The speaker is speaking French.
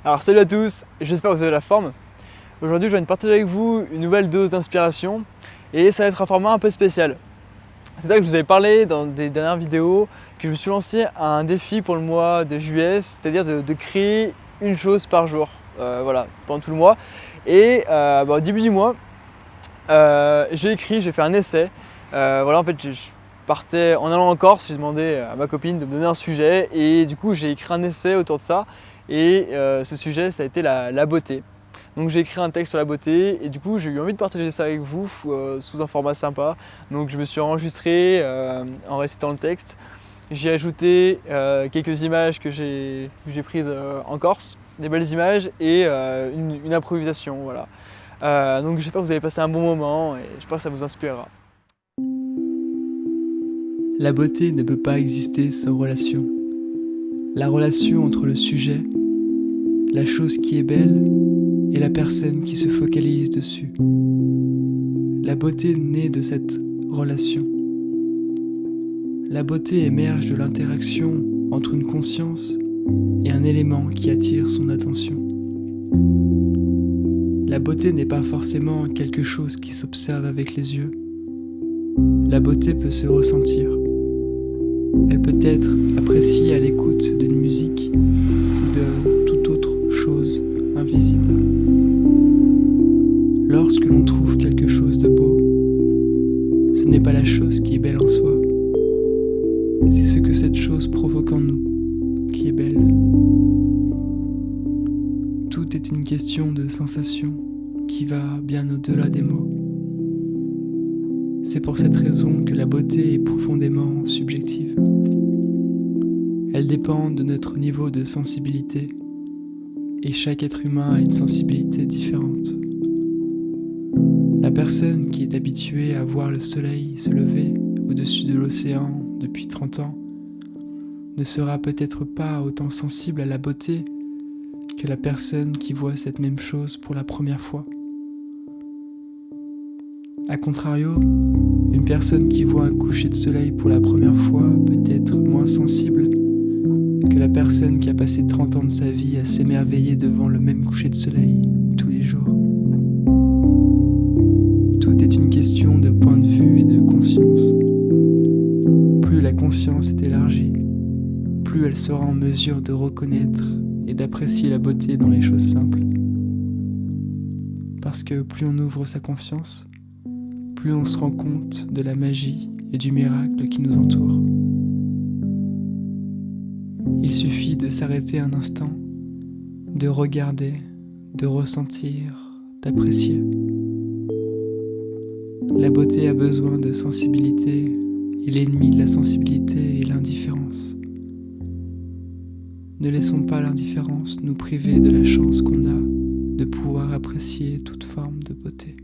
Alors salut à tous, j'espère que vous avez la forme. Aujourd'hui je viens de partager avec vous une nouvelle dose d'inspiration et ça va être un format un peu spécial. C'est-à-dire que je vous avais parlé dans des dernières vidéos que je me suis lancé à un défi pour le mois de juillet, c'est-à-dire de créer une chose par jour, voilà, pendant tout le mois. Et au début du mois, j'ai fait un essai. Voilà, en fait, je partais en allant en Corse, j'ai demandé à ma copine de me donner un sujet et du coup j'ai écrit un essai autour de ça. Et ce sujet, ça a été la beauté. Donc j'ai écrit un texte sur la beauté et du coup j'ai eu envie de partager ça avec vous sous un format sympa. Donc je me suis enregistré en récitant le texte. J'ai ajouté quelques images que j'ai prises en Corse, des belles images et une improvisation. Voilà. Donc j'espère que vous avez passé un bon moment et j'espère que ça vous inspirera. La beauté ne peut pas exister sans relation. La relation entre le sujet, la chose qui est belle, et la personne qui se focalise dessus. La beauté naît de cette relation. La beauté émerge de l'interaction entre une conscience et un élément qui attire son attention. La beauté n'est pas forcément quelque chose qui s'observe avec les yeux. La beauté peut se ressentir. Elle peut être appréciée à l'écoute d'une musique ou de toute autre chose invisible. Lorsque l'on trouve quelque chose de beau, ce n'est pas la chose qui est belle en soi, c'est ce que cette chose provoque en nous qui est belle. Tout est une question de sensation qui va bien au-delà des mots. C'est pour cette raison que la beauté est profondément subjective. Elle dépend de notre niveau de sensibilité, et chaque être humain a une sensibilité différente. La personne qui est habituée à voir le soleil se lever au-dessus de l'océan depuis 30 ans ne sera peut-être pas autant sensible à la beauté que la personne qui voit cette même chose pour la première fois. A contrario, une personne qui voit un coucher de soleil pour la première fois peut être moins sensible que la personne qui a passé 30 ans de sa vie à s'émerveiller devant le même coucher de soleil tous les jours. Tout est une question de point de vue et de conscience. Plus la conscience est élargie, plus elle sera en mesure de reconnaître et d'apprécier la beauté dans les choses simples. Parce que plus on ouvre sa conscience, plus on se rend compte de la magie et du miracle qui nous entoure. Il suffit de s'arrêter un instant, de regarder, de ressentir, d'apprécier. La beauté a besoin de sensibilité et l'ennemi de la sensibilité est l'indifférence. Ne laissons pas l'indifférence nous priver de la chance qu'on a de pouvoir apprécier toute forme de beauté.